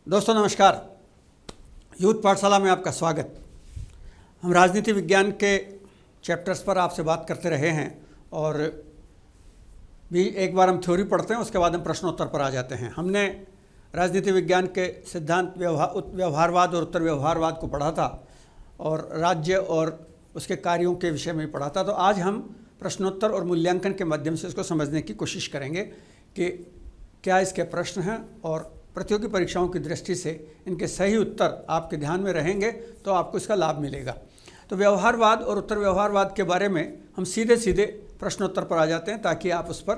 दोस्तों नमस्कार। यूथ पाठशाला में आपका स्वागत। हम राजनीति विज्ञान के चैप्टर्स पर आपसे बात करते रहे हैं और भी एक बार हम थ्योरी पढ़ते हैं, उसके बाद हम प्रश्नोत्तर पर आ जाते हैं। हमने राजनीति विज्ञान के सिद्धांत व्यवहारवाद और उत्तर व्यवहारवाद को पढ़ा था और राज्य और उसके कार्यों के विषय में भी पढ़ा था। तो आज हम प्रश्नोत्तर और मूल्यांकन के माध्यम से इसको समझने की कोशिश करेंगे कि क्या इसके प्रश्न हैं और प्रतियोगी परीक्षाओं की दृष्टि से इनके सही उत्तर आपके ध्यान में रहेंगे तो आपको इसका लाभ मिलेगा। तो व्यवहारवाद और उत्तर व्यवहारवाद के बारे में हम सीधे सीधे प्रश्नोत्तर पर आ जाते हैं ताकि आप उस पर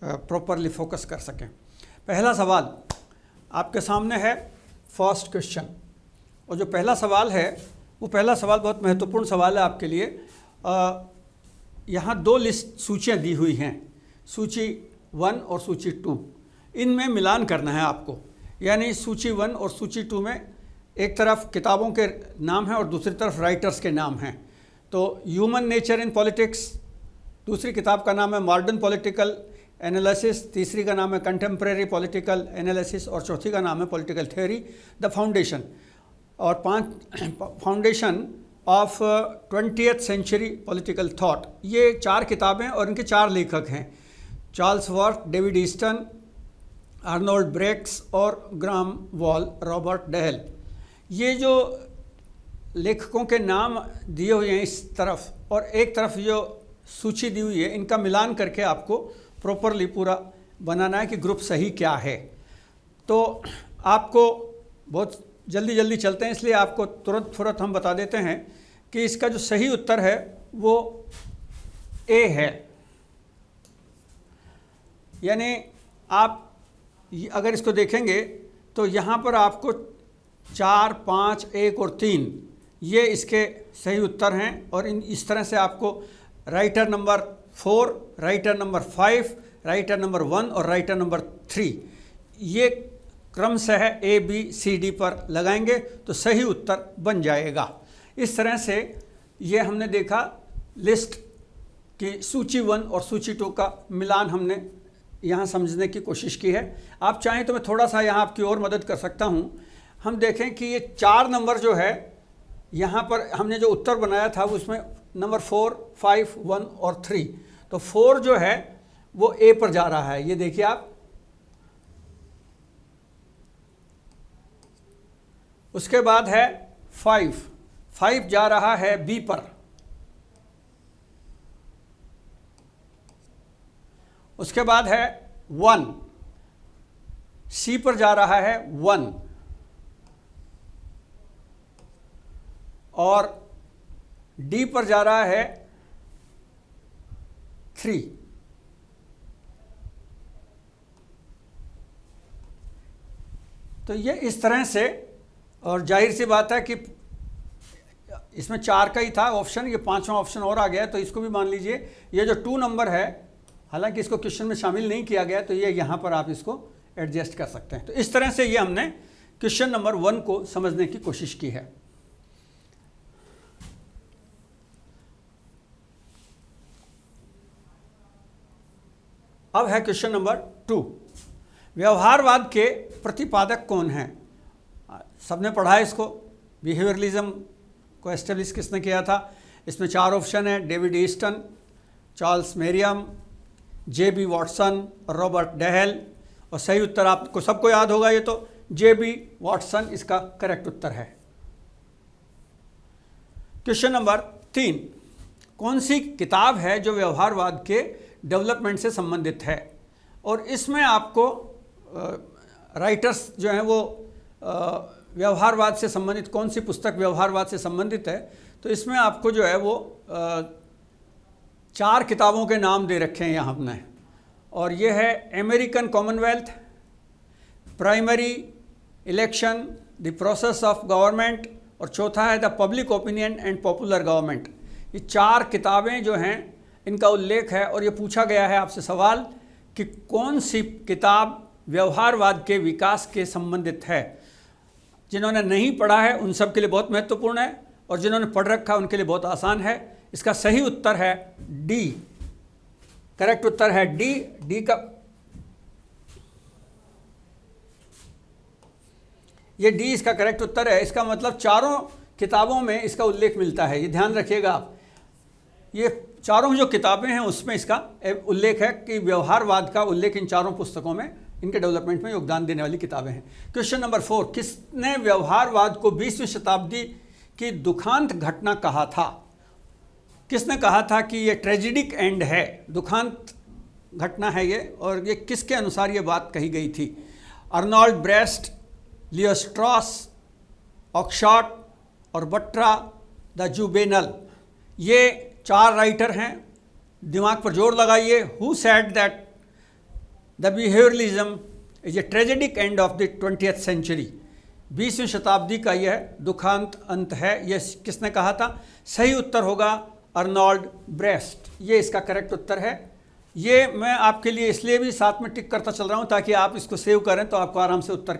प्रॉपरली फोकस कर सकें। पहला सवाल आपके सामने है, फर्स्ट क्वेश्चन। और जो पहला सवाल है वो पहला सवाल बहुत महत्वपूर्ण सवाल है आपके लिए। यहाँ दो लिस्ट सूचियाँ दी हुई हैं, सूची 1 और सूची 2। इनमें मिलान करना है आपको, यानी सूची 1 और सूची 2 में एक तरफ किताबों के नाम हैं और दूसरी तरफ राइटर्स के नाम हैं। तो ह्यूमन नेचर इन पॉलिटिक्स, दूसरी किताब का नाम है मॉडर्न पॉलिटिकल एनालिसिस, तीसरी का नाम है कंटेम्प्रेरी पॉलिटिकल एनालिसिस और चौथी का नाम है पॉलिटिकल थ्योरी द फाउंडेशन। और 5 foundation of 20th century political thought. ये 4 किताबें और इनके 4 लेखक हैं, Charlesworth, David Easton, Arnold Brecht और ग्राम वॉल, रॉबर्ट डेहल। ये जो लेखकों के नाम दिए हुए हैं इस तरफ और एक तरफ जो सूची दी हुई है, इनका मिलान करके आपको प्रॉपरली पूरा बनाना है कि ग्रुप सही क्या है। तो आपको बहुत जल्दी चलते हैं, इसलिए आपको तुरंत हम बता देते हैं कि इसका जो सही उत्तर है वो ए है। यानी आप अगर इसको देखेंगे तो यहाँ पर आपको 4, 5, 1 और 3 ये इसके सही उत्तर हैं। और इस तरह से आपको writer number 4, writer number 5, writer number 1 और राइटर नंबर 3 ये क्रमशः A, B, C, D पर लगाएंगे तो सही उत्तर बन जाएगा। इस तरह से ये हमने देखा लिस्ट की सूची 1 और सूची 2 का मिलान हमने यहाँ समझने की कोशिश की है। आप चाहें तो मैं थोड़ा सा यहाँ आपकी और मदद कर सकता हूँ। हम देखें कि ये 4 नंबर जो है यहाँ पर हमने जो उत्तर बनाया था उसमें नंबर 4, 5, 1 और 3। तो 4 जो है वो ए पर जा रहा है, ये देखिए आप। उसके बाद है 5 जा रहा है बी पर। उसके बाद है 1 सी पर जा रहा है 1 और डी पर जा रहा है 3। तो ये इस तरह से, और जाहिर सी बात है कि इसमें 4 का ही था ऑप्शन, ये 5वां ऑप्शन और आ गया है तो इसको भी मान लीजिए। ये जो 2 नंबर है, हालांकि इसको क्वेश्चन में शामिल नहीं किया गया, तो ये यहाँ पर आप इसको एडजस्ट कर सकते हैं। तो इस तरह से ये हमने क्वेश्चन नंबर 1 को समझने की कोशिश की है। अब है क्वेश्चन नंबर 2। व्यवहारवाद के प्रतिपादक कौन हैं? सबने पढ़ा है इसको। बिहेवियरलिज्म को एस्टेब्लिश किसने किया था? इसमें 4 ऑप्शन है, David Easton, Charles Merriam, J.B. Watson, Robert Dahl. और सही उत्तर आपको सबको याद होगा, ये तो J.B. वॉटसन इसका करेक्ट उत्तर है। क्वेश्चन नंबर 3, कौन सी किताब है जो व्यवहारवाद के डेवलपमेंट से संबंधित है? और इसमें आपको राइटर्स जो हैं वो व्यवहारवाद से संबंधित कौन सी पुस्तक व्यवहारवाद से संबंधित है, तो इसमें आपको जो है वो 4 किताबों के नाम दे रखे हैं यहाँ हमने। और ये है American Commonwealth, primary election, the process of government, और चौथा है the public opinion and popular government. ये 4 किताबें जो हैं इनका उल्लेख है। और ये पूछा गया है आपसे सवाल कि कौन सी किताब व्यवहारवाद के विकास के संबंधित है। जिन्होंने नहीं पढ़ा है उन सब के लिए बहुत महत्वपूर्ण है, और जिन्होंने पढ़ रखा है उनके लिए बहुत आसान है। इसका सही उत्तर है डी, करेक्ट उत्तर है डी। डी का ये डी इसका करेक्ट उत्तर है। इसका मतलब चारों किताबों में इसका उल्लेख मिलता है, ये ध्यान रखिएगा आप। ये चारों जो किताबें हैं उसमें इसका उल्लेख है कि व्यवहारवाद का उल्लेख इन चारों पुस्तकों में, इनके डेवलपमेंट में योगदान देने वाली किताबें हैं। क्वेश्चन नंबर 4, किसने व्यवहारवाद को 20वीं शताब्दी की दुखांत घटना कहा था? किसने कहा था कि ये ट्रेजिडिक एंड है, दुखांत घटना है ये, और ये किसके अनुसार ये बात कही गई थी? अर्नोल्ड ब्रेस्ट, लियो स्ट्रॉस, ऑक्सशॉट और बट्रा द जुवेनल, ये 4 राइटर हैं। दिमाग पर जोर लगाइए। Who said that the behaviouralism is a tragic end of the 20th century? 20वीं शताब्दी का यह दुखांत अंत है, यह किसने कहा था? सही उत्तर होगा अर्नोल्ड ब्रेस्ट, ये इसका करेक्ट उत्तर है। ये मैं आपके लिए इसलिए भी साथ में टिक करता चल रहा हूँ ताकि आप इसको सेव करें तो आपको आराम से उत्तर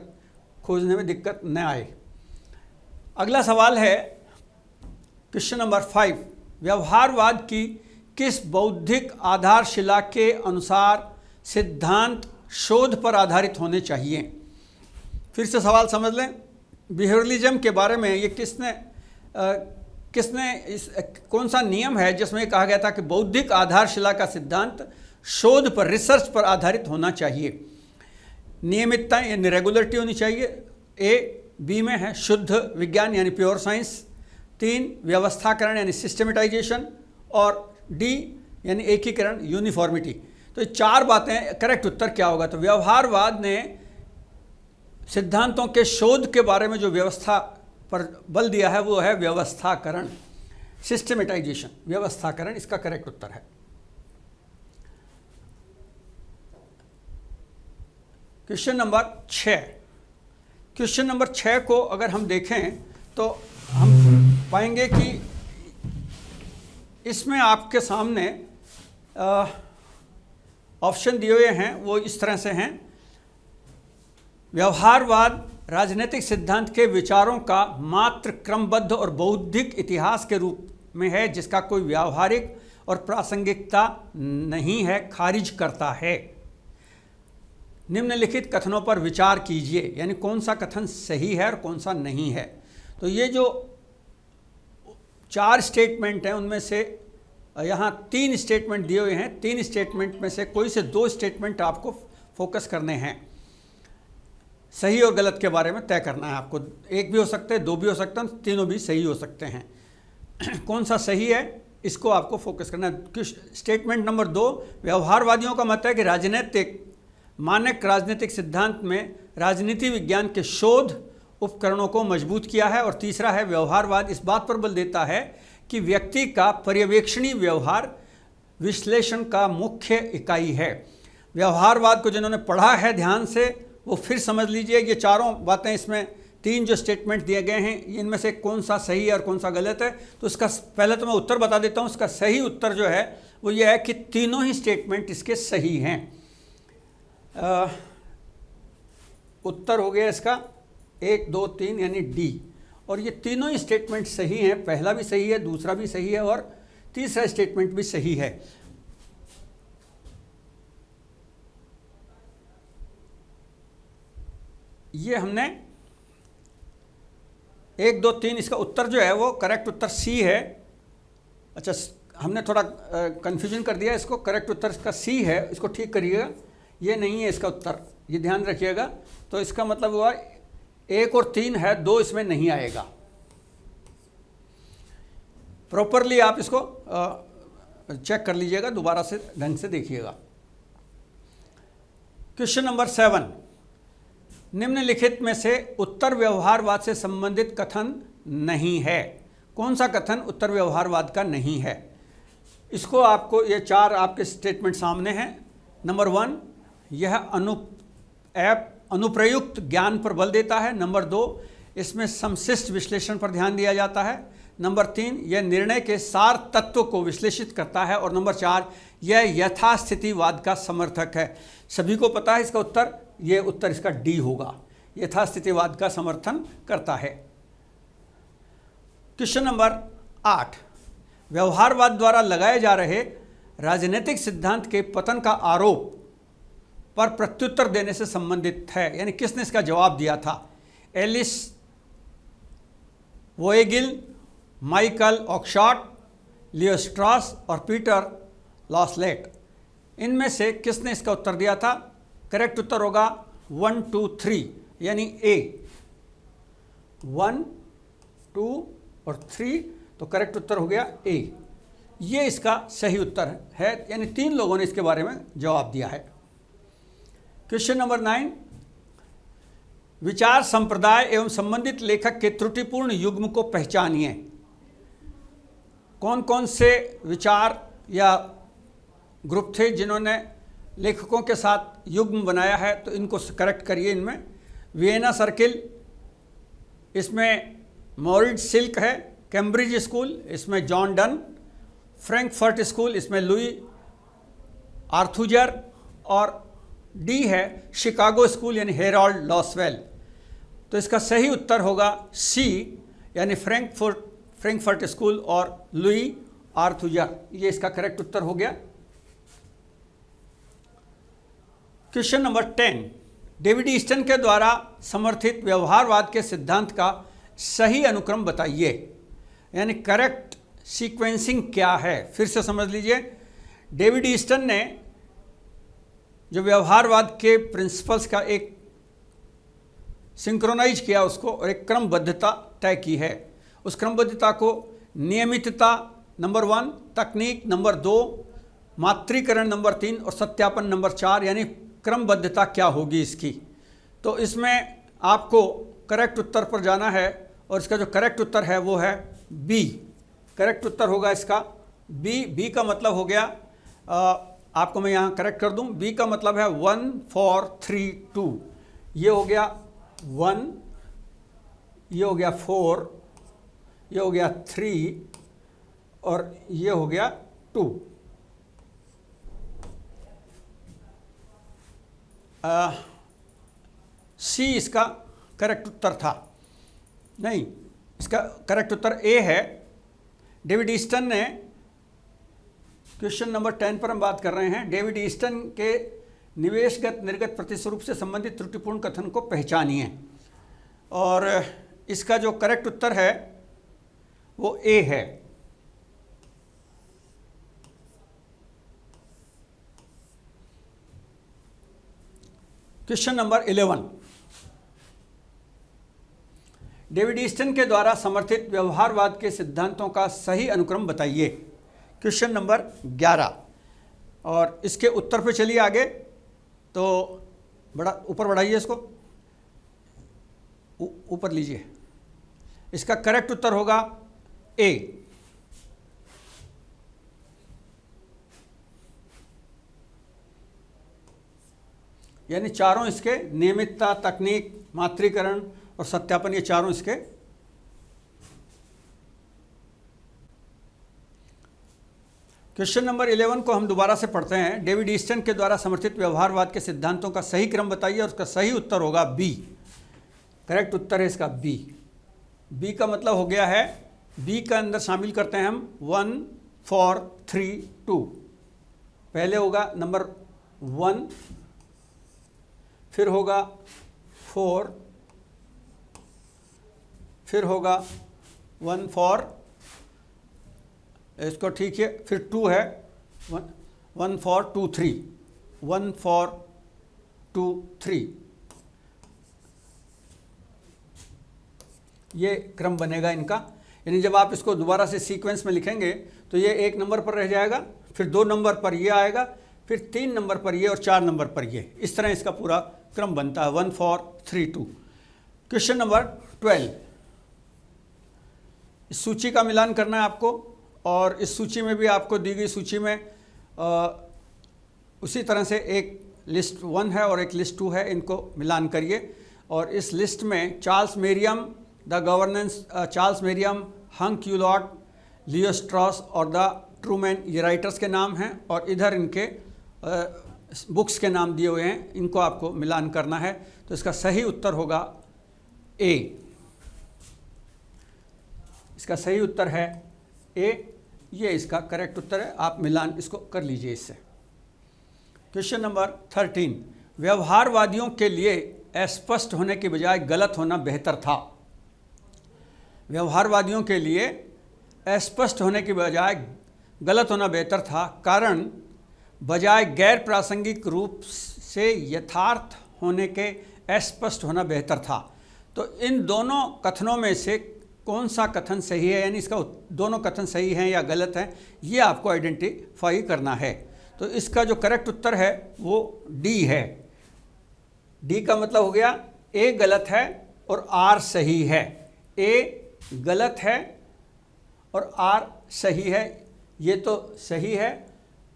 खोजने में दिक्कत न आए। अगला सवाल है क्वेश्चन नंबर 5, व्यवहारवाद की किस बौद्धिक आधारशिला के अनुसार सिद्धांत शोध पर आधारित होने चाहिए? फिर से सवाल समझ लें। बिहेवियरलिज्म के बारे में ये कौन सा नियम है जिसमें कहा गया था कि बौद्धिक आधारशिला का सिद्धांत शोध पर, रिसर्च पर आधारित होना चाहिए? नियमितता यानी रेगुलरिटी होनी चाहिए, ए। बी में है शुद्ध विज्ञान यानी प्योर साइंस, 3 व्यवस्थाकरण यानी सिस्टमेटाइजेशन, और डी यानी एकीकरण यूनिफॉर्मिटी। तो ये 4 बातें, करेक्ट उत्तर क्या होगा? तो व्यवहारवाद ने सिद्धांतों के शोध के बारे में जो व्यवस्था पर बल दिया है वो है व्यवस्थाकरण, सिस्टमेटाइजेशन, व्यवस्थाकरण, इसका करेक्ट उत्तर है। क्वेश्चन नंबर 6, क्वेश्चन नंबर 6 को अगर हम देखें तो हम पाएंगे कि इसमें आपके सामने ऑप्शन दिए हुए हैं, वो इस तरह से हैं। व्यवहारवाद राजनीतिक सिद्धांत के विचारों का मात्र क्रमबद्ध और बौद्धिक इतिहास के रूप में है जिसका कोई व्यावहारिक और प्रासंगिकता नहीं है, खारिज करता है। निम्नलिखित कथनों पर विचार कीजिए, यानी कौन सा कथन सही है और कौन सा नहीं है। तो ये जो 4 स्टेटमेंट हैं उनमें से यहाँ 3 स्टेटमेंट दिए हुए हैं। 3 स्टेटमेंट में से कोई से 2 स्टेटमेंट आपको फोकस करने हैं। सही और गलत के बारे में तय करना है आपको। 1 भी हो सकते हैं, 2 भी हो सकते हैं, तीनों भी सही हो सकते हैं। कौन सा सही है इसको आपको फोकस करना है। स्टेटमेंट नंबर 2, व्यवहारवादियों का मत है कि राजनीतिक मानक राजनीतिक सिद्धांत में राजनीति विज्ञान के शोध उपकरणों को मजबूत किया है। और तीसरा है, व्यवहारवाद इस बात पर बल देता है कि व्यक्ति का पर्यवेक्षणी व्यवहार विश्लेषण का मुख्य इकाई है। व्यवहारवाद को जिन्होंने पढ़ा है ध्यान से वो फिर समझ लीजिए, ये चारों बातें इसमें 3 जो स्टेटमेंट दिए गए हैं इनमें से कौन सा सही है और कौन सा गलत है। तो इसका पहले तो मैं उत्तर बता देता हूँ। इसका सही उत्तर जो है वो ये है कि तीनों ही स्टेटमेंट इसके सही हैं। उत्तर हो गया इसका 1, 2, 3 यानी डी। और ये तीनों ही स्टेटमेंट सही हैं। पहला भी सही है, दूसरा भी सही है और तीसरा स्टेटमेंट भी सही है। ये हमने 1, 2, 3 इसका उत्तर जो है वो करेक्ट उत्तर सी है। अच्छा, हमने थोड़ा कन्फ्यूजन कर दिया इसको। करेक्ट उत्तर इसका सी है, इसको ठीक करिएगा। ये नहीं है इसका उत्तर, ये ध्यान रखिएगा। तो इसका मतलब हुआ 1 और 3 है, 2 इसमें नहीं आएगा। प्रॉपरली आप इसको चेक कर लीजिएगा, दोबारा से ढंग से देखिएगा। क्वेश्चन नंबर 7, निम्नलिखित में से उत्तर व्यवहारवाद से संबंधित कथन नहीं है। कौन सा कथन उत्तर व्यवहारवाद का नहीं है? इसको आपको, ये 4 आपके स्टेटमेंट सामने हैं। नंबर 1, यह अनुप्रयुक्त ज्ञान पर बल देता है। नंबर 2, इसमें समशिष्ट विश्लेषण पर ध्यान दिया जाता है। नंबर 3, यह निर्णय के सार तत्व को विश्लेषित करता है। और नंबर 4, यह यथास्थितिवाद का समर्थक है। सभी को पता है इसका उत्तर, ये उत्तर इसका डी होगा, यथास्थितिवाद का समर्थन करता है। क्वेश्चन नंबर 8, व्यवहारवाद द्वारा लगाए जा रहे राजनीतिक सिद्धांत के पतन का आरोप पर प्रत्युत्तर देने से संबंधित है, यानी किसने इसका जवाब दिया था? एलिस वोएगिल, माइकल ऑक्शॉट, लियो स्ट्रॉस और पीटर लॉसलेट। इनमें से किसने इसका उत्तर दिया था? करेक्ट उत्तर होगा 1, 2, 3 यानी ए। 1, 2 और 3, तो करेक्ट उत्तर हो गया ए। ये इसका सही उत्तर है, यानी 3 लोगों ने इसके बारे में जवाब दिया है। क्वेश्चन नंबर 9, विचार संप्रदाय एवं संबंधित लेखक के त्रुटिपूर्ण युग्म को पहचानिए। कौन कौन से विचार या ग्रुप थे जिन्होंने लेखकों के साथ युग्म बनाया है, तो इनको करेक्ट करिए। इनमें वियना सर्किल, इसमें मॉरिड सिल्क है, कैम्ब्रिज स्कूल, इसमें जॉन डन, फ्रैंकफर्ट स्कूल, इसमें लुई आर्थुजर, और डी है शिकागो स्कूल यानी हेरोल्ड लॉसवेल। तो इसका सही उत्तर होगा सी यानी फ्रैंकफर्ट स्कूल और लुई आर्थुजर। ये इसका करेक्ट उत्तर हो गया। क्वेश्चन नंबर 10, डेविड ईस्टन के द्वारा समर्थित व्यवहारवाद के सिद्धांत का सही अनुक्रम बताइए, यानी करेक्ट सीक्वेंसिंग क्या है। फिर से समझ लीजिए, डेविड ईस्टन ने जो व्यवहारवाद के प्रिंसिपल्स का एक सिंक्रोनाइज किया उसको, और एक क्रमबद्धता तय की है। उस क्रमबद्धता को नियमितता नंबर 1, तकनीक नंबर 2, मात्रीकरण नंबर 3 और सत्यापन नंबर 4, यानी क्रमबद्धता क्या होगी इसकी। तो इसमें आपको करेक्ट उत्तर पर जाना है, और इसका जो करेक्ट उत्तर है वो है बी। करेक्ट उत्तर होगा इसका बी। बी का मतलब हो गया, आपको मैं यहाँ करेक्ट कर दूँ, बी का मतलब है 1, 4, 3, 2। ये हो गया 1, ये हो गया 4, ये हो गया 3 और ये हो गया 2। सी इसका करेक्ट उत्तर था। नहीं, इसका करेक्ट उत्तर ए है। डेविड ईस्टन ने, क्वेश्चन नंबर 10 पर हम बात कर रहे हैं, डेविड ईस्टन के निवेशगत निर्गत प्रतिस्वरूप से संबंधित त्रुटिपूर्ण कथन को पहचानिए, और इसका जो करेक्ट उत्तर है वो ए है। क्वेश्चन नंबर 11, डेविड ईस्टन के द्वारा समर्थित व्यवहारवाद के सिद्धांतों का सही अनुक्रम बताइए। क्वेश्चन नंबर 11, और इसके उत्तर पे चलिए आगे। तो बड़ा ऊपर बढ़ाइए, इसको ऊपर लीजिए। इसका करेक्ट उत्तर होगा ए। यानी चारों इसके, नियमितता, तकनीक, मात्रीकरण और सत्यापन, ये चारों इसके। क्वेश्चन नंबर 11 को हम दोबारा से पढ़ते हैं। डेविड ईस्टन के द्वारा समर्थित व्यवहारवाद के सिद्धांतों का सही क्रम बताइए, और उसका सही उत्तर होगा बी। करेक्ट उत्तर है इसका बी। बी का मतलब हो गया है, बी का अंदर शामिल करते हैं हम 1, 4, 3, 2। पहले होगा नंबर 1, फिर होगा 4, फिर होगा 1, 4, इसको ठीक है, फिर 2 है 1, 4, 2, 3, 1, 4, 2, 3। ये क्रम बनेगा इनका। यानी जब आप इसको दोबारा से सीक्वेंस में लिखेंगे तो ये 1 नंबर पर रह जाएगा, फिर 2 नंबर पर ये आएगा, फिर 3 नंबर पर ये और 4 नंबर पर ये। इस तरह इसका पूरा क्रम बनता है 1, 4, 3, 2। क्वेश्चन नंबर 12, इस सूची का मिलान करना है आपको, और इस सूची में भी आपको दी गई सूची में उसी तरह से एक लिस्ट 1 है और एक लिस्ट 2 है, इनको मिलान करिए। और इस लिस्ट में Charles Merriam, the governance, Charles Merriam, Heinz Eulau, Leo Strauss और द ट्रूमैन, ये राइटर्स के नाम हैं, और इधर इनके बुक्स के नाम दिए हुए हैं। इनको आपको मिलान करना है। तो इसका सही उत्तर होगा ए। इसका सही उत्तर है ए। ये इसका करेक्ट उत्तर है। आप मिलान इसको कर लीजिए इससे। क्वेश्चन नंबर 13, व्यवहारवादियों के लिए अस्पष्ट होने के बजाय गलत होना बेहतर था। व्यवहारवादियों के लिए अस्पष्ट होने के बजाय गलत होना बेहतर था, कारण बजाय गैर प्रासंगिक रूप से यथार्थ होने के अस्पष्ट होना बेहतर था। तो इन दोनों कथनों में से कौन सा कथन सही है, यानी इसका दोनों कथन सही हैं या गलत हैं, ये आपको आइडेंटिफाई करना है। तो इसका जो करेक्ट उत्तर है वो डी है। डी का मतलब हो गया ए गलत है और आर सही है। ए गलत है और आर सही है। ये तो सही है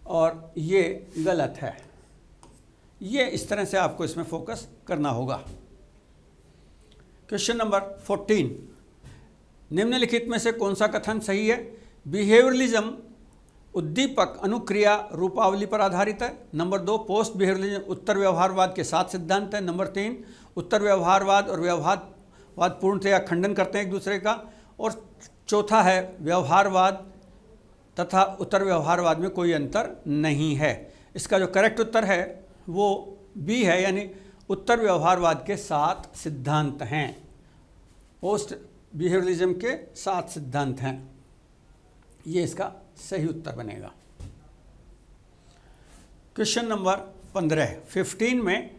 और ये गलत है। ये इस तरह से आपको इसमें फोकस करना होगा। क्वेश्चन नंबर 14, निम्नलिखित में से कौन सा कथन सही है? बिहेवियरलिज्म उद्दीपक अनुक्रिया रूपावली पर आधारित है। नंबर 2, पोस्ट बिहेवियरलिज्म उत्तर व्यवहारवाद के 7 सिद्धांत है। नंबर 3, उत्तर व्यवहारवाद और व्यवहारवाद पूर्णतया खंडन करते हैं एक दूसरे का। और चौथा है, व्यवहारवाद तथा उत्तर व्यवहारवाद में कोई अंतर नहीं है। इसका जो करेक्ट उत्तर है वो बी है, यानी उत्तर व्यवहारवाद के 7 सिद्धांत हैं। पोस्ट बिहेवियरलिज्म के 7 सिद्धांत हैं। ये इसका सही उत्तर बनेगा। क्वेश्चन नंबर 15 में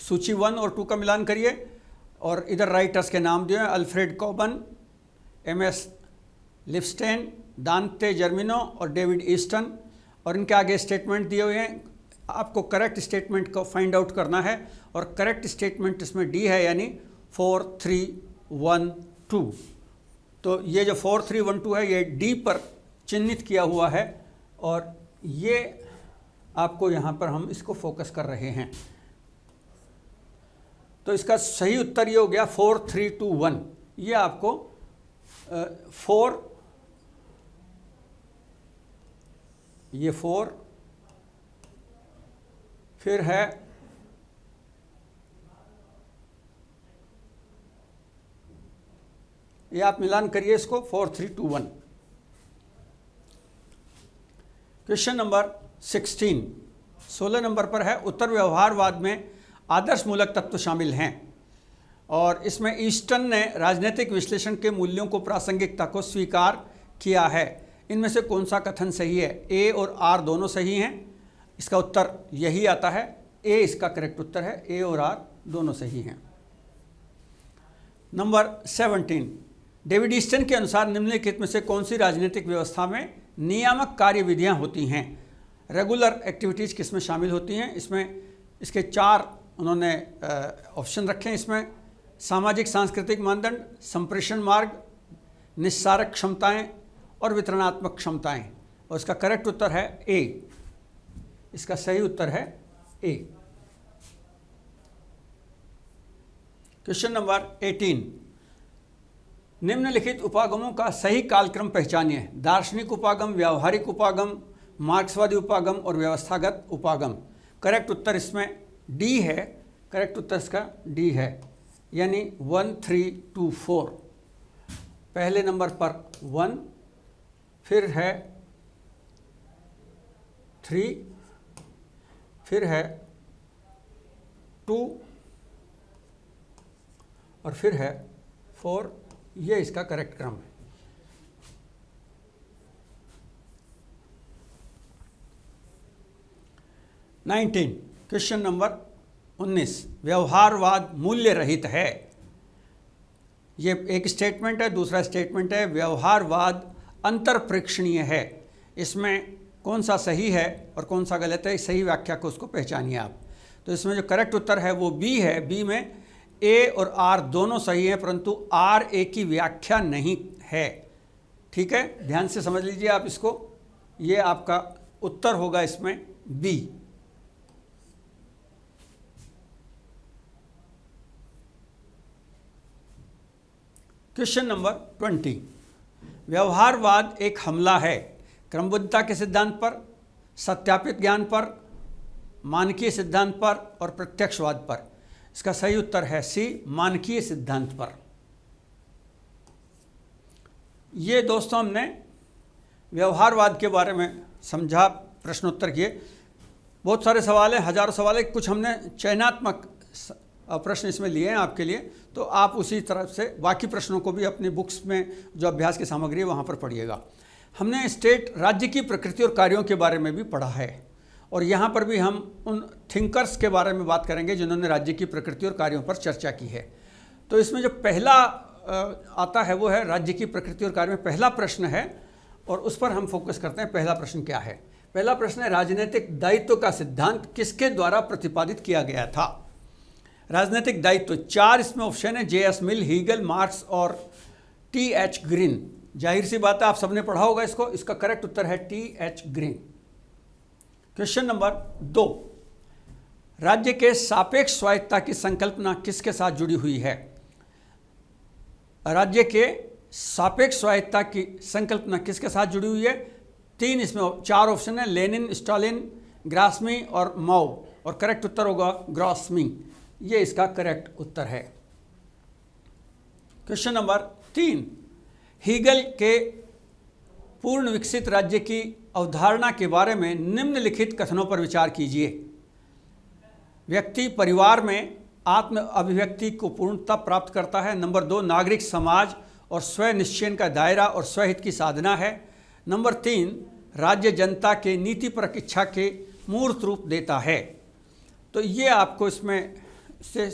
सूची 1 और 2 का मिलान करिए और इधर राइटर्स के नाम दिए हैं, अल्फ्रेड कॉबन, एमएस लिप्स्टेन, दांते जर्मिनो और डेविड ईस्टन, और इनके आगे स्टेटमेंट दिए हुए हैं। आपको करेक्ट स्टेटमेंट को फाइंड आउट करना है और करेक्ट स्टेटमेंट इसमें डी है, यानी 4, 3, 1, 2। तो ये जो 4, 3, 1, 2 है ये डी पर चिन्हित किया हुआ है और ये आपको यहाँ पर हम इसको फोकस कर रहे हैं। तो इसका सही उत्तर ये हो गया 4, 3, 2, 1। ये आपको 4, ये 4, फिर है ये, आप मिलान करिए इसको, 4, 3, 2, 1। क्वेश्चन नंबर 16 नंबर पर है, उत्तर व्यवहारवाद में आदर्श मूलक तत्व शामिल हैं और इसमें ईस्टन ने राजनीतिक विश्लेषण के मूल्यों को प्रासंगिकता को स्वीकार किया है। इनमें से कौन सा कथन सही है? ए और आर दोनों सही हैं। इसका उत्तर यही आता है, ए इसका करेक्ट उत्तर है। ए और आर दोनों सही हैं। नंबर 17, डेविड ईस्टन के अनुसार निम्नलिखित में से कौन सी राजनीतिक व्यवस्था में नियामक कार्यविधियां होती हैं? रेगुलर एक्टिविटीज़ किस में शामिल होती हैं? इसमें इसके 4 उन्होंने ऑप्शन रखे हैं। इसमें सामाजिक सांस्कृतिक मानदंड, संप्रेषण मार्ग, निस्सारक क्षमताएं और वितरणात्मक क्षमताएं, और इसका करेक्ट उत्तर है ए। इसका सही उत्तर है ए। क्वेश्चन नंबर 18, निम्नलिखित उपागमों का सही कालक्रम पहचानिए। दार्शनिक उपागम, व्यावहारिक उपागम, मार्क्सवादी उपागम और व्यवस्थागत उपागम। करेक्ट उत्तर इसमें डी है। करेक्ट उत्तर इसका डी है, यानी 1, 3, 2, 4। पहले नंबर पर 1, फिर है 3, फिर है 2 और फिर है 4। ये इसका करेक्ट क्रम है। क्वेश्चन नंबर 19, व्यवहारवाद मूल्य रहित है। ये एक स्टेटमेंट है, दूसरा स्टेटमेंट है व्यवहारवाद अंतरप्रेक्षणीय है। इसमें कौन सा सही है और कौन सा गलत है, सही व्याख्या को उसको पहचानिए आप। तो इसमें जो करेक्ट उत्तर है वो बी है। बी में ए और आर दोनों सही हैं, परंतु आर ए की व्याख्या नहीं है। ठीक है, ध्यान से समझ लीजिए आप इसको। ये आपका उत्तर होगा इसमें बी। क्वेश्चन नंबर 20, व्यवहारवाद एक हमला है क्रमबद्धता के सिद्धांत पर, सत्यापित ज्ञान पर, मानकीय सिद्धांत पर और प्रत्यक्षवाद पर। इसका सही उत्तर है सी, मानकीय सिद्धांत पर। ये दोस्तों हमने व्यवहारवाद के बारे में समझा, प्रश्नोत्तर किए। बहुत सारे सवाल हैं, हज़ारों सवाल हैं, कुछ हमने चयनात्मक प्रश्न इसमें लिए हैं आपके लिए, तो आप उसी तरह से बाकी प्रश्नों को भी अपनी बुक्स में जो अभ्यास की सामग्री है वहाँ पर पढ़िएगा। हमने स्टेट राज्य की प्रकृति और कार्यों के बारे में भी पढ़ा है, और यहाँ पर भी हम उन थिंकर्स के बारे में बात करेंगे जिन्होंने राज्य की प्रकृति और कार्यों पर चर्चा की है। तो इसमें जो पहला आता है वो है राज्य की प्रकृति और कार्य में पहला प्रश्न है, और उस पर हम फोकस करते हैं। पहला प्रश्न क्या है? पहला प्रश्न है, राजनीतिक दायित्व का सिद्धांत किसके द्वारा प्रतिपादित किया गया था? राजनीतिक दायित्व 4 इसमें ऑप्शन है, J.S. मिल, हीगल, मार्क्स और T.H. ग्रीन। जाहिर सी बात है आप सबने पढ़ा होगा इसको। इसका करेक्ट उत्तर है T.H. ग्रीन। क्वेश्चन नंबर 2, राज्य के सापेक्ष स्वायत्तता की संकल्पना किसके साथ जुड़ी हुई है? राज्य के सापेक्ष स्वायत्तता की संकल्पना किसके साथ जुड़ी हुई है? 4 ऑप्शन है, लेनिन, स्टालिन, ग्रास्मी और माओ, और करेक्ट उत्तर होगा ग्रास्मी। ये इसका करेक्ट उत्तर है। क्वेश्चन नंबर 3, हीगल के पूर्ण विकसित राज्य की अवधारणा के बारे में निम्नलिखित कथनों पर विचार कीजिए। व्यक्ति परिवार में आत्म अभिव्यक्ति को पूर्णता प्राप्त करता है। नंबर 2, नागरिक समाज और स्वय निश्चयन का दायरा और स्वहित की साधना है। नंबर 3, राज्य जनता के नीतिपरक इच्छा के मूर्त रूप देता है। तो ये आपको इसमें से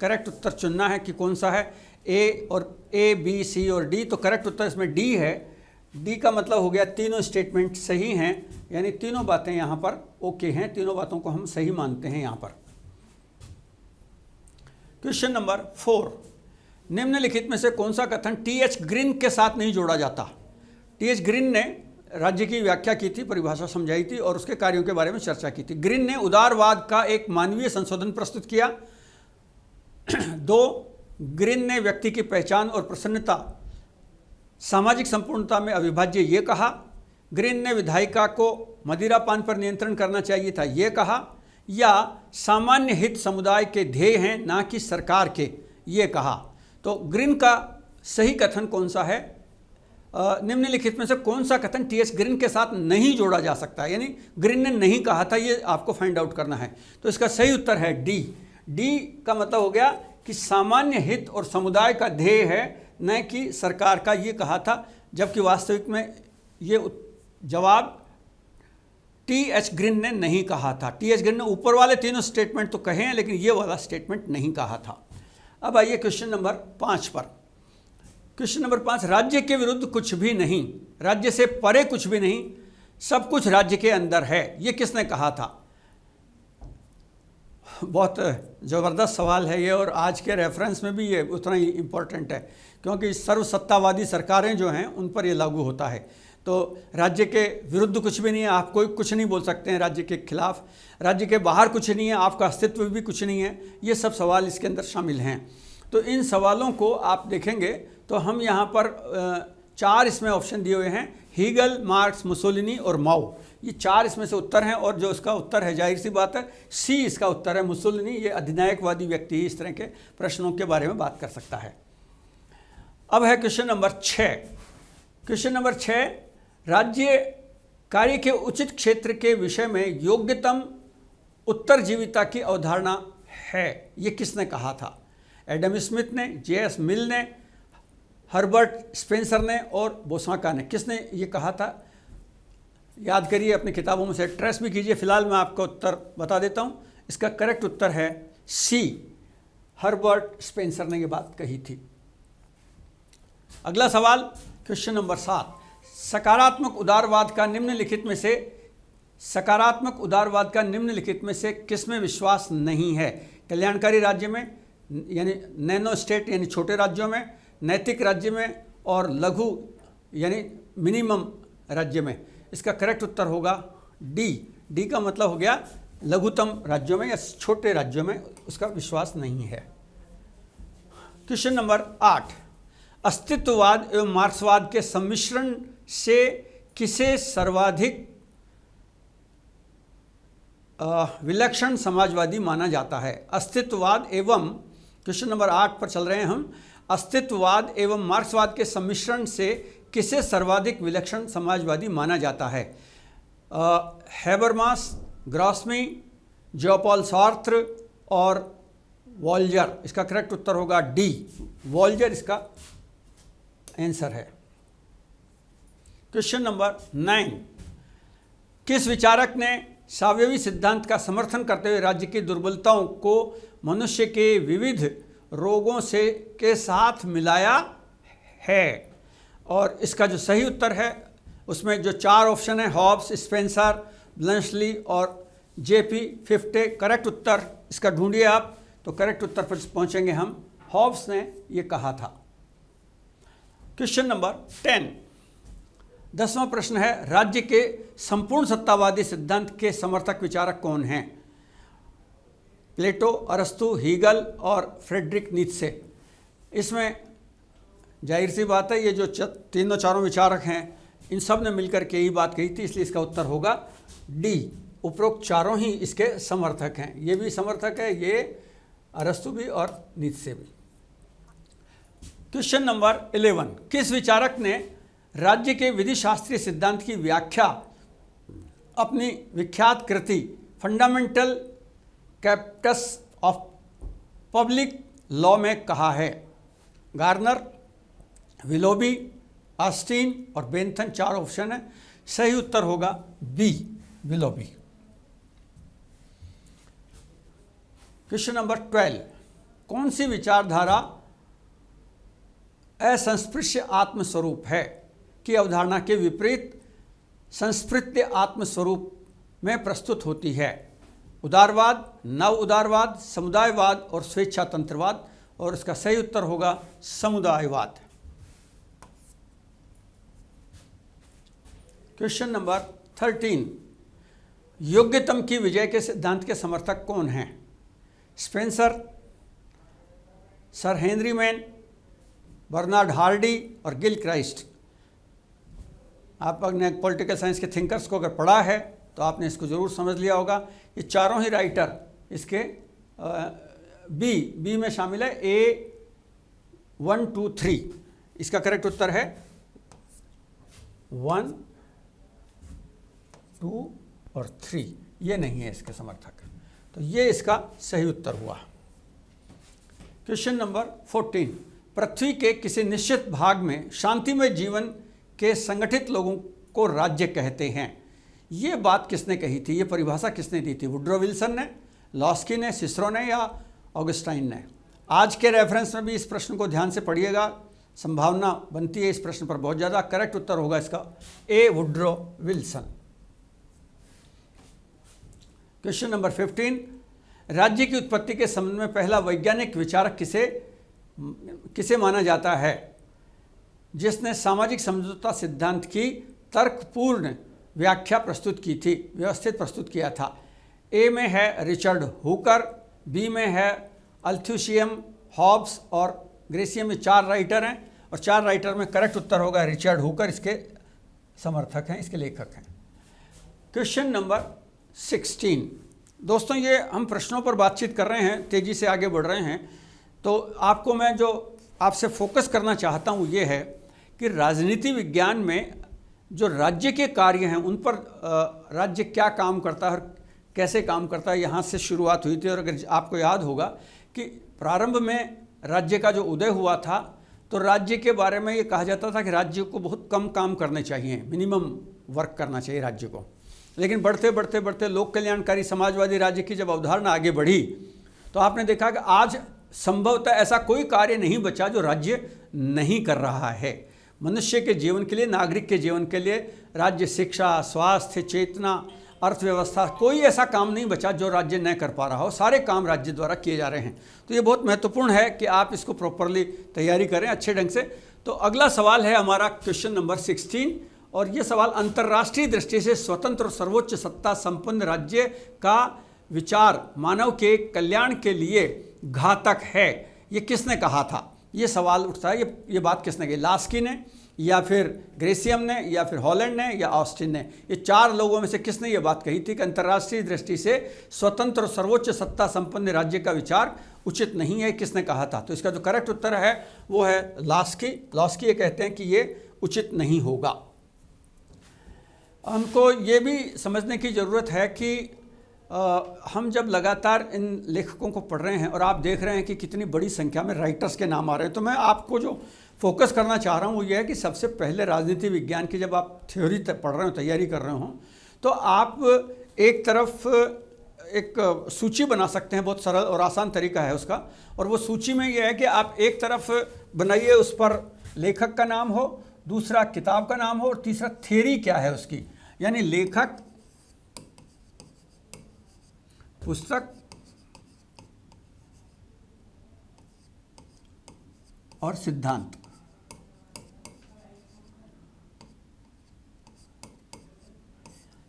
करेक्ट उत्तर चुनना है कि कौन सा है, A, B, C और D। तो करेक्ट उत्तर इसमें D है। D का मतलब हो गया तीनों स्टेटमेंट सही हैं, यानी तीनों बातें यहाँ पर ओके हैं, तीनों बातों को हम सही मानते हैं यहाँ पर। क्वेश्चन नंबर 4, निम्नलिखित में से कौन सा कथन T.H. ग्रीन के साथ नहीं जोड़ा जाता? T.H. ग्रीन ने राज्य की व्याख्या की थी, परिभाषा समझाई थी और उसके कार्यों के बारे में चर्चा की थी। ग्रीन ने उदारवाद का एक मानवीय संशोधन प्रस्तुत किया। 2, ग्रीन ने व्यक्ति की पहचान और प्रसन्नता सामाजिक संपूर्णता में अविभाज्य ये कहा। ग्रीन ने विधायिका को मदिरापान पर नियंत्रण करना चाहिए था ये कहा, या सामान्य हित समुदाय के ध्येय हैं ना कि सरकार के ये कहा। तो ग्रीन का सही कथन कौन सा है? निम्नलिखित में से कौन सा कथन T.H. ग्रीन के साथ नहीं जोड़ा जा सकता है, यानी ग्रीन ने नहीं कहा था, ये आपको फाइंड आउट करना है। तो इसका सही उत्तर है D का मतलब हो गया कि सामान्य हित और समुदाय का ध्येय है, न कि सरकार का, ये कहा था। जबकि वास्तविक में ये जवाब T.H. ग्रीन ने नहीं कहा था। T.H. ग्रीन ने ऊपर वाले तीनों स्टेटमेंट तो कहे हैं, लेकिन ये वाला स्टेटमेंट नहीं कहा था। अब आइए क्वेश्चन नंबर 5 पर। क्वेश्चन नंबर 5, राज्य के विरुद्ध कुछ भी नहीं, राज्य से परे कुछ भी नहीं, सब कुछ राज्य के अंदर है, ये किसने कहा था? बहुत ज़बरदस्त सवाल है ये, और आज के रेफरेंस में भी ये उतना ही इम्पोर्टेंट है, क्योंकि सर्वसत्तावादी सरकारें जो हैं उन पर ये लागू होता है। तो राज्य के विरुद्ध कुछ भी नहीं है, आप कोई कुछ नहीं बोल सकते हैं राज्य के खिलाफ, राज्य के बाहर कुछ नहीं है, आपका अस्तित्व भी कुछ नहीं है, ये सब सवाल इसके अंदर शामिल हैं। तो इन सवालों को आप देखेंगे तो हम यहाँ पर 4 इसमें ऑप्शन दिए हुए हैं, हीगल, मार्क्स, मुसोलिनी और माओ। ये 4 इसमें से उत्तर हैं, और जो इसका उत्तर है जाहिर सी बात है C इसका उत्तर है, मुसोलिनी। ये अधिनायकवादी व्यक्ति ही इस तरह के प्रश्नों के बारे में बात कर सकता है। अब है क्वेश्चन नंबर 6। क्वेश्चन नंबर 6, राज्य कार्य के उचित क्षेत्र के विषय में योग्यतम उत्तरजीविता की अवधारणा है, ये किसने कहा था? एडम स्मिथ ने, J.S. मिल ने, हर्बर्ट स्पेंसर ने और बोसाका ने। किसने ये कहा था? याद करिए, अपनी किताबों में से ट्रेस भी कीजिए। फिलहाल मैं आपको उत्तर बता देता हूँ। इसका करेक्ट उत्तर है C, हर्बर्ट स्पेंसर ने ये बात कही थी। अगला सवाल, क्वेश्चन नंबर 7, सकारात्मक उदारवाद का निम्नलिखित में से किसमें विश्वास नहीं है? कल्याणकारी राज्य में, यानी नैनो स्टेट यानी छोटे राज्यों में, नैतिक राज्य में, और लघु यानी मिनिमम राज्य में। इसका करेक्ट उत्तर होगा D का मतलब हो गया लघुतम राज्यों में या छोटे राज्यों में उसका विश्वास नहीं है। क्वेश्चन नंबर 8, अस्तित्ववाद एवं मार्क्सवाद के सम्मिश्रण से किसे सर्वाधिक विलक्षण समाजवादी माना जाता है? अस्तित्ववाद एवं, क्वेश्चन नंबर 8 पर चल रहे हैं हम, अस्तित्ववाद एवं मार्क्सवाद के सम्मिश्रण से किसे सर्वाधिक विलक्षण समाजवादी माना जाता है? हैबरमास, ग्रॉस्मी, जियोपॉल सार्त्र और वॉल्जर। इसका करेक्ट उत्तर होगा डी, वॉल्जर इसका आंसर है। क्वेश्चन नंबर 9, किस विचारक ने सावयवी सिद्धांत का समर्थन करते हुए राज्य की दुर्बलताओं को मनुष्य के विविध रोगों से के साथ मिलाया है? और इसका जो सही उत्तर है उसमें जो 4 ऑप्शन है, हॉब्स, स्पेंसर, ब्लंशली और जेपी फिफ्टे। करेक्ट उत्तर इसका ढूंढिए आप, तो करेक्ट उत्तर पर पहुंचेंगे हम। हॉब्स ने ये कहा था। क्वेश्चन नंबर 10, 10वां प्रश्न है, राज्य के संपूर्ण सत्तावादी सिद्धांत के समर्थक विचारक कौन हैं? प्लेटो, अरस्तु, हीगल और फ्रेडरिक नीत्शे। इसमें जाहिर सी बात है, ये जो तीनों चारों विचारक हैं इन सब ने मिलकर के यही बात कही थी, इसलिए इसका उत्तर होगा डी। उपरोक्त चारों ही इसके समर्थक हैं। ये भी समर्थक है, ये अरस्तु भी और नीत्शे भी। क्वेश्चन नंबर 11, किस विचारक ने राज्य के विधि शास्त्रीय सिद्धांत की व्याख्या अपनी विख्यात कृति फंडामेंटल कैप्टस ऑफ पब्लिक लॉ में कहा है? गार्नर, विलोबी, ऑस्टिन और बेंथन। 4 ऑप्शन है, सही उत्तर होगा बी, विलोबी। क्वेश्चन नंबर 12, कौन सी विचारधारा असंस्पृश्य आत्मस्वरूप है की अवधारणा के विपरीत संस्पृत्य आत्मस्वरूप में प्रस्तुत होती है? उदारवाद, नव उदारवाद, समुदायवाद और स्वेच्छातंत्रवाद। और इसका सही उत्तर होगा समुदायवाद। क्वेश्चन नंबर 13, योग्यतम की विजय के सिद्धांत के समर्थक कौन हैं? Spencer, Sir Henry Maine, Bernard Hardy और गिल क्राइस्ट। आपने पॉलिटिकल साइंस के थिंकर्स को अगर पढ़ा है तो आपने इसको ज़रूर समझ लिया होगा। ये चारों ही राइटर इसके बी में शामिल है। ए 1, 2, 3 इसका करेक्ट उत्तर है 1, 2 और 3। ये नहीं है इसके समर्थक, तो ये इसका सही उत्तर हुआ। क्वेश्चन नंबर 14, पृथ्वी के किसी निश्चित भाग में शांतिमय जीवन के संगठित लोगों को राज्य कहते हैं? ये बात किसने कही थी? ये परिभाषा किसने दी थी? वुड्रो विल्सन ने, लॉस्की ने, सिसरो ने या ऑगस्टाइन ने? आज के रेफरेंस में भी इस प्रश्न को ध्यान से पढ़िएगा, संभावना बनती है इस प्रश्न पर बहुत ज़्यादा। करेक्ट उत्तर होगा इसका ए, वुड्रो विल्सन। क्वेश्चन नंबर 15, राज्य की उत्पत्ति के संबंध में पहला वैज्ञानिक विचारक किसे माना जाता है जिसने सामाजिक समझौता सिद्धांत की तर्कपूर्ण व्याख्या प्रस्तुत की थी, व्यवस्थित प्रस्तुत किया था? ए में है रिचर्ड हुकर, बी में है अल्थुशियम, हॉब्स और ग्रेसियम। में 4 राइटर हैं और 4 राइटर में करेक्ट उत्तर होगा रिचर्ड हुकर, इसके समर्थक हैं, इसके लेखक हैं। क्वेश्चन नंबर 16, दोस्तों ये हम प्रश्नों पर बातचीत कर रहे हैं, तेज़ी से आगे बढ़ रहे हैं, तो आपको मैं जो आपसे फोकस करना चाहता हूँ ये है कि राजनीति विज्ञान में जो राज्य के कार्य हैं उन पर राज्य क्या काम करता है और कैसे काम करता है, यहाँ से शुरुआत हुई थी। और अगर आपको याद होगा कि प्रारंभ में राज्य का जो उदय हुआ था तो राज्य के बारे में ये कहा जाता था कि राज्य को बहुत कम काम करने चाहिए, मिनिमम वर्क करना चाहिए राज्य को। लेकिन बढ़ते बढ़ते बढ़ते लोक कल्याणकारी समाजवादी राज्य की जब अवधारणा आगे बढ़ी तो आपने देखा कि आज संभवतः ऐसा कोई कार्य नहीं बचा जो राज्य नहीं कर रहा है। मनुष्य के जीवन के लिए, नागरिक के जीवन के लिए राज्य शिक्षा, स्वास्थ्य, चेतना, अर्थव्यवस्था, कोई ऐसा काम नहीं बचा जो राज्य न कर पा रहा हो। सारे काम राज्य द्वारा किए जा रहे हैं। तो ये बहुत महत्वपूर्ण है कि आप इसको प्रॉपरली तैयारी करें अच्छे ढंग से। तो अगला सवाल है हमारा क्वेश्चन नंबर 16 और ये सवाल अंतर्राष्ट्रीय दृष्टि से स्वतंत्र और सर्वोच्च सत्ता संपन्न राज्य का विचार मानव के कल्याण के लिए घातक है, ये किसने कहा था? ये सवाल उठता है, ये बात किसने कही? लास्की ने या फिर ग्रेसियम ने या फिर हॉलैंड ने या ऑस्टिन ने? ये 4 लोगों में से किसने ये बात कही थी कि अंतर्राष्ट्रीय दृष्टि से स्वतंत्र और सर्वोच्च सत्ता संपन्न राज्य का विचार उचित नहीं है? किसने कहा था? तो इसका जो करेक्ट उत्तर है वो है लास्की। लास्की ये कहते हैं कि ये उचित नहीं होगा। हमको ये भी समझने की ज़रूरत है कि हम जब लगातार इन लेखकों को पढ़ रहे हैं और आप देख रहे हैं कि कितनी बड़ी संख्या में राइटर्स के नाम आ रहे हैं, तो मैं आपको जो फोकस करना चाह रहा हूँ वो ये है कि सबसे पहले राजनीति विज्ञान की जब आप थ्योरी पढ़ रहे हो, तैयारी कर रहे हो, तो आप एक तरफ एक सूची बना सकते हैं, बहुत सरल और आसान तरीका है उसका। और वो सूची में ये है कि आप एक तरफ बनाइए, उस पर लेखक का नाम हो, दूसरा किताब का नाम हो और तीसरा थ्योरी क्या है उसकी, यानी लेखक, पुस्तक और सिद्धांत।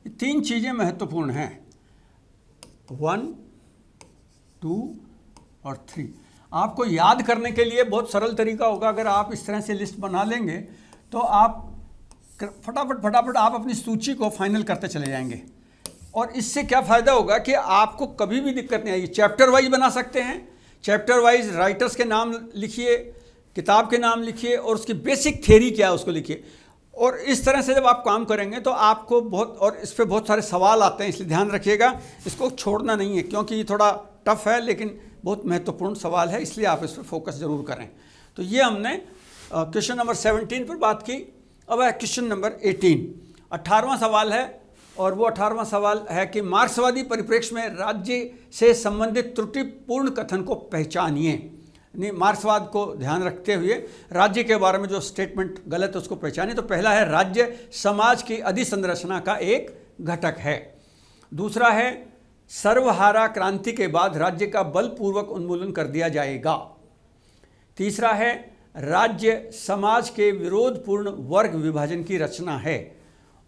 ये तीन चीजें महत्वपूर्ण हैं, 1, 2 और 3। आपको याद करने के लिए बहुत सरल तरीका होगा, अगर आप इस तरह से लिस्ट बना लेंगे तो आप फटाफट आप अपनी सूची को फाइनल करते चले जाएंगे। और इससे क्या फ़ायदा होगा कि आपको कभी भी दिक्कत नहीं आएगी। चैप्टर वाइज बना सकते हैं, चैप्टर वाइज राइटर्स के नाम लिखिए, किताब के नाम लिखिए और उसकी बेसिक थ्योरी क्या है उसको लिखिए। और इस तरह से जब आप काम करेंगे तो आपको बहुत, और इस पर बहुत सारे सवाल आते हैं, इसलिए ध्यान रखिएगा, इसको छोड़ना नहीं है, क्योंकि ये थोड़ा टफ है लेकिन बहुत महत्वपूर्ण सवाल है, इसलिए आप इस पर फोकस ज़रूर करें। तो ये हमने क्वेश्चन नंबर 17 पर बात की। अब है क्वेश्चन नंबर 18, 18वां सवाल है, और वो 18वां सवाल है कि मार्क्सवादी परिप्रेक्ष्य में राज्य से संबंधित त्रुटिपूर्ण कथन को पहचानिए। यानी मार्क्सवाद को ध्यान रखते हुए राज्य के बारे में जो स्टेटमेंट गलत है उसको पहचानिए। तो पहला है, राज्य समाज की अधिसंरचना का एक घटक है। दूसरा है, सर्वहारा क्रांति के बाद राज्य का बलपूर्वक उन्मूलन कर दिया जाएगा। तीसरा है, राज्य समाज के विरोधपूर्ण वर्ग विभाजन की रचना है।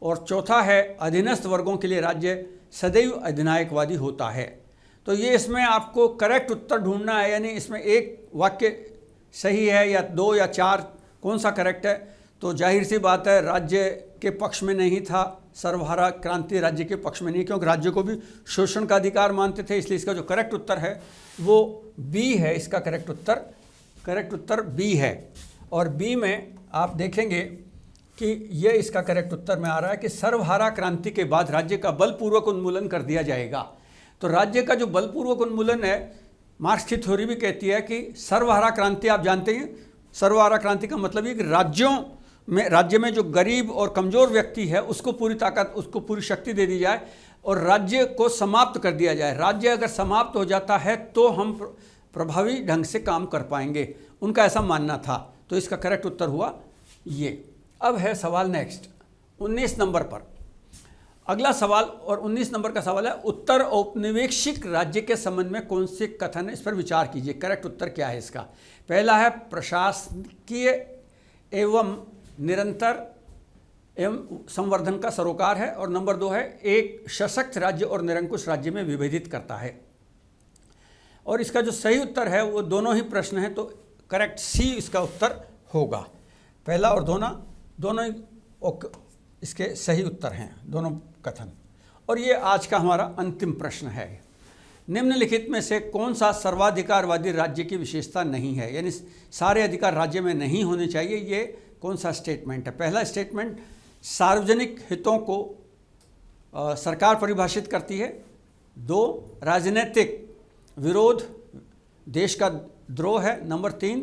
और चौथा है, अधीनस्थ वर्गों के लिए राज्य सदैव अधिनायकवादी होता है। तो ये इसमें आपको करेक्ट उत्तर ढूंढना है, यानी इसमें एक वाक्य सही है या 2 या 4, कौन सा करेक्ट है। तो जाहिर सी बात है, राज्य के पक्ष में नहीं था, सर्वहारा क्रांति राज्य के पक्ष में नहीं, क्योंकि राज्य को भी शोषण का अधिकार मानते थे। इसलिए इसका जो करेक्ट उत्तर है वो बी है, इसका करेक्ट उत्तर बी है। और बी में आप देखेंगे कि ये इसका करेक्ट उत्तर में आ रहा है कि सर्वहारा क्रांति के बाद राज्य का बलपूर्वक उन्मूलन कर दिया जाएगा। तो राज्य का जो बलपूर्वक उन्मूलन है, मार्क्स की थ्योरी भी कहती है कि सर्वहारा क्रांति, आप जानते हैं सर्वहारा क्रांति का मतलब ये कि राज्य में जो गरीब और कमज़ोर व्यक्ति है उसको पूरी ताकत, उसको पूरी शक्ति दे दी जाए और राज्य को समाप्त कर दिया जाए। राज्य अगर समाप्त हो जाता है तो हम प्रभावी ढंग से काम कर पाएंगे, उनका ऐसा मानना था। तो इसका करेक्ट उत्तर हुआ ये। अब है सवाल नेक्स्ट 19 नंबर पर। अगला सवाल और 19 नंबर का सवाल है, उत्तर औपनिवेशिक राज्य के संबंध में कौन से कथन है, इस पर विचार कीजिए। करेक्ट उत्तर क्या है इसका? पहला है, प्रशासकीय एवं निरंतर एवं संवर्धन का सरोकार है। और नंबर 2 है, एक सशक्त राज्य और निरंकुश राज्य में विभेदित करता है। और इसका जो सही उत्तर है वो दोनों ही प्रश्न है, तो करेक्ट सी इसका उत्तर होगा। पहला और दोनों ही इसके सही उत्तर हैं, दोनों कथन। और ये आज का हमारा अंतिम प्रश्न है, निम्नलिखित में से कौन सा सर्वाधिकारवादी राज्य की विशेषता नहीं है, यानी सारे अधिकार राज्य में नहीं होने चाहिए, ये कौन सा स्टेटमेंट है? पहला स्टेटमेंट, सार्वजनिक हितों को सरकार परिभाषित करती है। 2, राजनीतिक विरोध देश का द्रोह है। नंबर 3,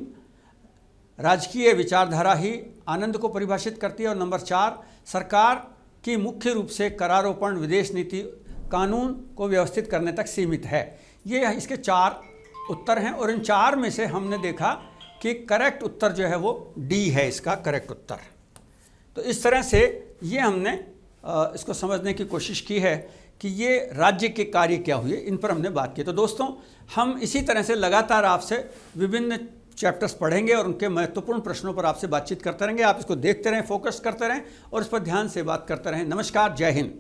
राजकीय विचारधारा ही आनंद को परिभाषित करती है। और नंबर 4, सरकार की मुख्य रूप से करारोपण विदेश नीति कानून को व्यवस्थित करने तक सीमित है। ये इसके 4 उत्तर हैं और इन 4 में से हमने देखा कि करेक्ट उत्तर जो है वो डी है, इसका करेक्ट उत्तर। तो इस तरह से ये हमने इसको समझने की कोशिश की है कि ये राज्य के कार्य क्या हुए, इन पर हमने बात की। तो दोस्तों, हम इसी तरह से लगातार आपसे विभिन्न चैप्टर्स पढ़ेंगे और उनके महत्वपूर्ण प्रश्नों पर आपसे बातचीत करते रहेंगे। आप इसको देखते रहें, फोकस करते रहें और इस पर ध्यान से बात करते रहें। नमस्कार, जय हिंद।